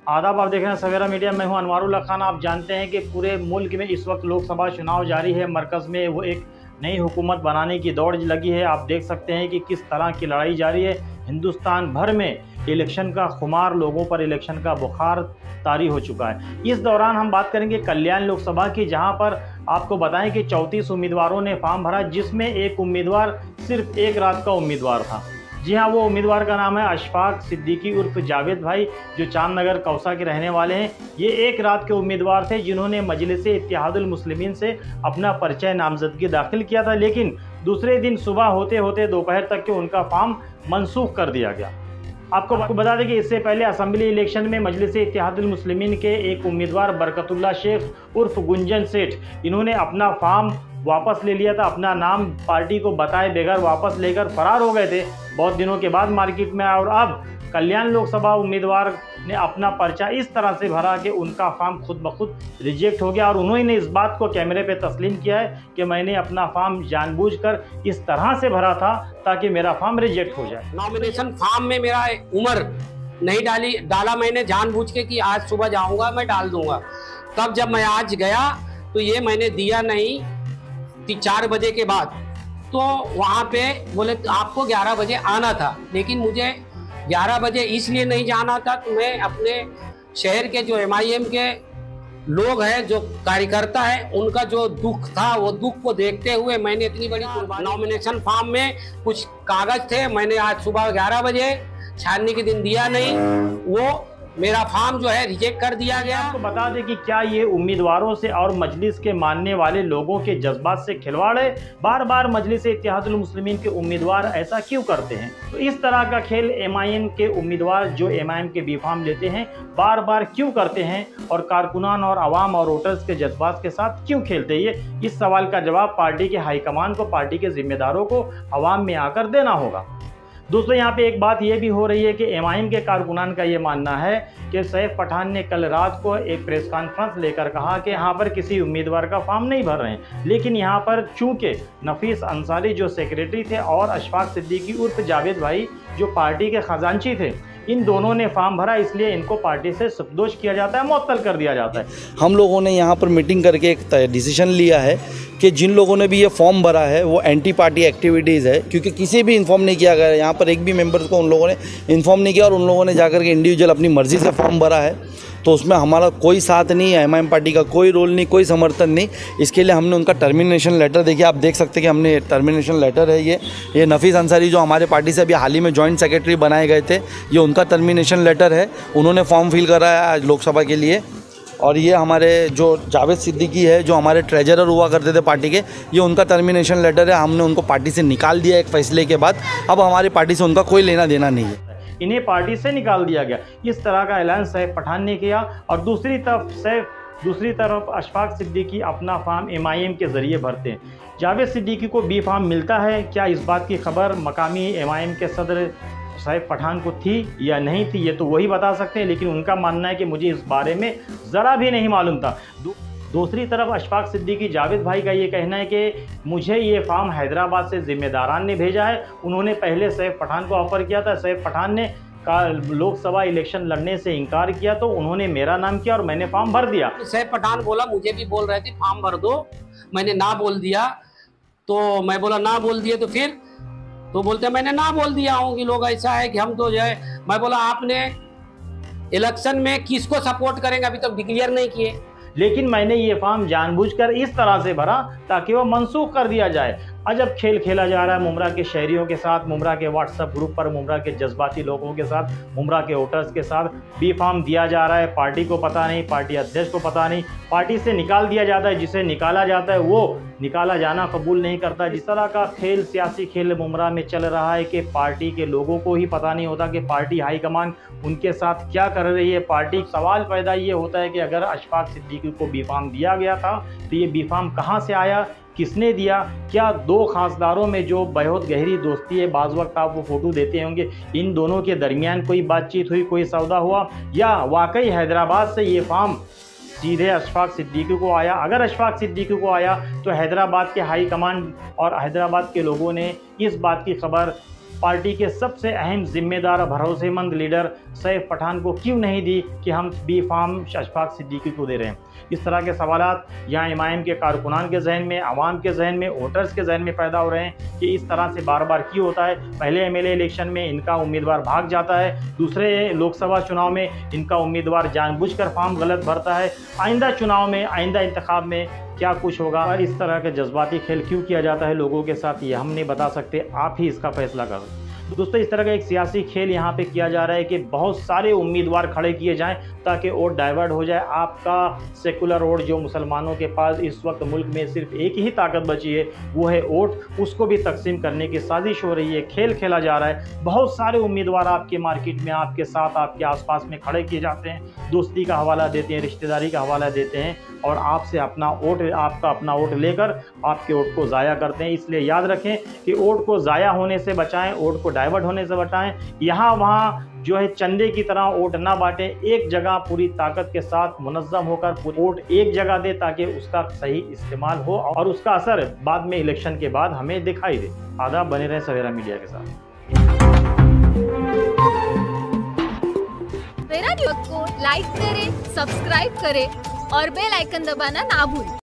आदाब, आप देख रहे हैं सवेरा मीडिया। मैं हूं अनवारुल्लाह खान। आप जानते हैं कि पूरे मुल्क में इस वक्त लोकसभा चुनाव जारी है। मरकज़ में वो एक नई हुकूमत बनाने की दौड़ लगी है। आप देख सकते हैं कि किस तरह की लड़ाई जारी है। हिंदुस्तान भर में इलेक्शन का खुमार, लोगों पर इलेक्शन का बुखार तारी हो चुका है। इस दौरान हम बात करेंगे कल्याण लोकसभा की, जहां पर आपको बताएं कि 34 उम्मीदवारों ने फॉर्म भरा, जिसमें एक उम्मीदवार सिर्फ एक रात का उम्मीदवार था। जी हाँ, वो उम्मीदवार का नाम है अशफाक सिद्दीकी उर्फ जावेद भाई, जो चांदनगर कौसा के रहने वाले हैं। ये एक रात के उम्मीदवार थे जिन्होंने मजलिसे इत्तेहादुल मुस्लिमीन से अपना परिचय नामजदगी दाखिल किया था, लेकिन दूसरे दिन सुबह होते होते दोपहर तक के उनका फॉर्म मनसूख कर दिया गया। आपको बता दें कि इससे पहले असेंबली इलेक्शन में मजलिसे इत्तेहादुल मुस्लिमीन के एक उम्मीदवार बरकतुल्लाह शेख उर्फ गुंजन सेठ, इन्होंने अपना फॉर्म वापस ले लिया था। अपना नाम पार्टी को बताए बगैर वापस लेकर फरार हो गए थे। बहुत दिनों के बाद मार्केट में आया और अब कल्याण लोकसभा उम्मीदवार ने अपना पर्चा इस तरह से भरा कि उनका फॉर्म खुद ब खुद रिजेक्ट हो गया। और उन्होंने इस बात को कैमरे पे तस्लीम किया है कि मैंने अपना फॉर्म जानबूझकर इस तरह से भरा था ताकि मेरा फॉर्म रिजेक्ट हो जाए। नॉमिनेशन फॉर्म में मेरा उम्र नहीं डाला मैंने जानबूझ के कि आज सुबह जाऊंगा मैं डाल दूंगा। तब जब मैं आज गया तो ये मैंने दिया नहीं 4 बजे के बाद। तो वहाँ पे बोले आपको 11 बजे आना था, लेकिन मुझे 11 बजे इसलिए नहीं जाना था तो मैं अपने शहर के जो MIM के लोग हैं, जो कार्यकर्ता है, उनका जो दुख था वो दुख को देखते हुए मैंने इतनी बड़ी नॉमिनेशन फॉर्म में कुछ कागज थे, मैंने आज सुबह 11 बजे छाननी के दिन दिया नहीं, वो मेरा फॉर्म जो है रिजेक्ट कर दिया गया। आपको बता दें कि क्या ये उम्मीदवारों से और मजलिस के मानने वाले लोगों के जज्बात से खिलवाड़ है? बार बार मजलिस इत्तेहादुल मुस्लिमीन के उम्मीदवार ऐसा क्यों करते हैं? तो इस तरह का खेल MIM के उम्मीदवार जो MIM के बी फॉर्म लेते हैं बार बार क्यों करते हैं, और कारकुनान और आवाम और वोटर्स के जज्बात के साथ क्यों खेलते हैं? इस सवाल का जवाब पार्टी के हाईकमान को, पार्टी के जिम्मेदारों को आवाम में आकर देना होगा। दोस्तों, यहाँ पे एक बात ये भी हो रही है कि MIM के कारकुनान का ये मानना है कि सैफ पठान ने कल रात को एक प्रेस कॉन्फ्रेंस लेकर कहा कि यहाँ पर किसी उम्मीदवार का फॉर्म नहीं भर रहे हैं, लेकिन यहाँ पर चूंकि नफीस अंसारी जो सेक्रेटरी थे और अशफाक सिद्दीकी उर्फ जावेद भाई जो पार्टी के खजांची थे, इन दोनों ने फॉर्म भरा, इसलिए इनको पार्टी से सुपरदोश किया जाता है, मुअत्तल कर दिया जाता है। हम लोगों ने यहाँ पर मीटिंग करके एक डिसीजन लिया है कि जिन लोगों ने भी ये फॉर्म भरा है वो एंटी पार्टी एक्टिविटीज़ है, क्योंकि किसी भी इन्फॉर्म नहीं किया गया। यहाँ पर एक भी मेंबर्स को उन लोगों ने इन्फॉर्म नहीं किया और उन लोगों ने जाकर के इंडिविजुअल अपनी मर्ज़ी से फॉर्म भरा है। तो उसमें हमारा कोई साथ नहीं है, MIM पार्टी का कोई रोल नहीं, कोई समर्थन नहीं। इसके लिए हमने उनका टर्मिनेशन लेटर, देखिए आप देख सकते हैं कि हमने टर्मिनेशन लेटर है ये नफीस अंसारी जो हमारे पार्टी से अभी हाल ही में जॉइंट सेक्रेटरी बनाए गए थे, ये उनका टर्मिनेशन लेटर है। उन्होंने फॉर्म फिल करा है आज लोकसभा के लिए। और ये हमारे जो जावेद सिद्दीकी है जो हमारे ट्रेजरर हुआ करते थे पार्टी के, ये उनका टर्मिनेशन लेटर है। हमने उनको पार्टी से निकाल दिया एक फैसले के बाद। अब हमारी पार्टी से उनका कोई लेना देना नहीं है, इन्हें पार्टी से निकाल दिया गया। इस तरह का ऐलान सैफ पठान ने किया। और दूसरी तरफ अशफाक सिद्दीकी अपना फॉर्म MIM के ज़रिए भरते हैं। जावेद सिद्दीकी को बी फॉर्म मिलता है क्या? इस बात की खबर मकामी MIM के सदर सैफ पठान को थी या नहीं थी, ये तो वही बता सकते हैं, लेकिन उनका मानना है कि मुझे इस बारे में ज़रा भी नहीं मालूम था। दूसरी तरफ अशफाक सिद्दीकी जावेद भाई का ये कहना है कि मुझे ये फॉर्म हैदराबाद से ज़िम्मेदारान ने भेजा है। उन्होंने पहले सैफ पठान को ऑफ़र किया था, सैफ पठान ने लोकसभा इलेक्शन लड़ने से इनकार किया, तो उन्होंने मेरा नाम किया और मैंने फॉर्म भर दिया। सैफ पठान बोला, मुझे भी बोल रहे थे फॉर्म भर दो, मैंने ना बोल दिया। तो मैं बोला ना बोल दिया, तो फिर तो बोलते मैंने ना बोल दिया हूँ कि लोग ऐसा है कि हम तो जो है। मैं बोला आपने इलेक्शन में किसको सपोर्ट करेंगे अभी तक डिक्लेयर नहीं किए, लेकिन मैंने ये फॉर्म जानबूझकर इस तरह से भरा ताकि वो मनसूख कर दिया जाए। अजब खेल खेला जा रहा है मुमरा के शहरियों के साथ, मुमरा के व्हाट्सएप ग्रुप पर, मुमरा के जज्बाती लोगों के साथ, मुमरा के वोटर्स के साथ बी फॉर्म दिया जा रहा है। पार्टी को पता नहीं, पार्टी अध्यक्ष को पता नहीं, पार्टी से निकाल दिया जाता है। जिसे निकाला जाता है वो निकाला जाना कबूल नहीं करता। जिस तरह का खेल, सियासी खेल मुमरा में चल रहा है कि पार्टी के लोगों को ही पता नहीं होता कि पार्टी हाईकमान उनके साथ क्या कर रही है। पार्टी सवाल पैदा ये होता है कि अगर अशफाक सिद्दीकी को बी फॉर्म दिया गया था तो ये बी फॉर्म कहाँ से आया, किसने दिया? क्या दो खासदारों में जो बहुत गहरी दोस्ती है, बाज़ वक्त आप वो फ़ोटो देते होंगे, इन दोनों के दरमियान कोई बातचीत हुई, कोई सौदा हुआ, या वाकई हैदराबाद से ये फॉर्म सीधे अशफाक सिद्दीकी को आया? अगर अशफाक सिद्दीकी को आया तो हैदराबाद के हाई कमांड और हैदराबाद के लोगों ने इस बात की खबर पार्टी के सबसे अहम जिम्मेदार भरोसेमंद लीडर सैफ पठान को क्यों नहीं दी कि हम बी फार्म अशफाक सिद्दीकी को दे रहे हैं। इस तरह के सवालात यहाँ इमाम के कारकुनान के जहन में, आवाम के जहन में, वोटर्स के जहन में पैदा हो रहे हैं कि इस तरह से बार बार क्यों होता है। पहले एमएलए इलेक्शन में इनका उम्मीदवार भाग जाता है, दूसरे लोकसभा चुनाव में इनका उम्मीदवार जानबूझकर फॉर्म गलत भरता है। आइंदा चुनाव में, आइंदा इंतखाब में क्या कुछ होगा और इस तरह के जज्बाती खेल क्यों किया जाता है लोगों के साथ, ये हम नहीं बता सकते, आप ही इसका फैसला करें। दोस्तों, इस तरह का एक सियासी खेल यहाँ पे किया जा रहा है कि बहुत सारे उम्मीदवार खड़े किए जाएं ताकि वोट डाइवर्ट हो जाए। आपका सेकुलर वोट जो मुसलमानों के पास इस वक्त मुल्क में सिर्फ एक ही ताकत बची है वो है वोट, उसको भी तकसीम करने की साजिश हो रही है, खेल खेला जा रहा है। बहुत सारे उम्मीदवार आपके मार्केट में, आपके साथ, आपके आसपास में खड़े किए जाते हैं, दोस्ती का हवाला देते हैं, रिश्तेदारी का हवाला देते हैं और आपसे अपना वोट, आपका अपना वोट लेकर आपके वोट को ज़ाया करते हैं। इसलिए याद रखें कि वोट को ज़ाया होने से बचाएं, वोट को डाइवर्ट होने से बचाएं। यहाँ वहाँ जो है चंदे की तरह वोट ना बांटें, एक जगह पूरी ताकत के साथ मुनज़्ज़म होकर वोट एक जगह दे ताकि उसका सही इस्तेमाल हो और उसका असर बाद में इलेक्शन के बाद हमें दिखाई दे। आदाब, बने रहें सवेरा मीडिया के साथ। सवेरा न्यूज़ को लाइक करें, सब्सक्राइब करें और बेल आइकन दबाना ना भूलें।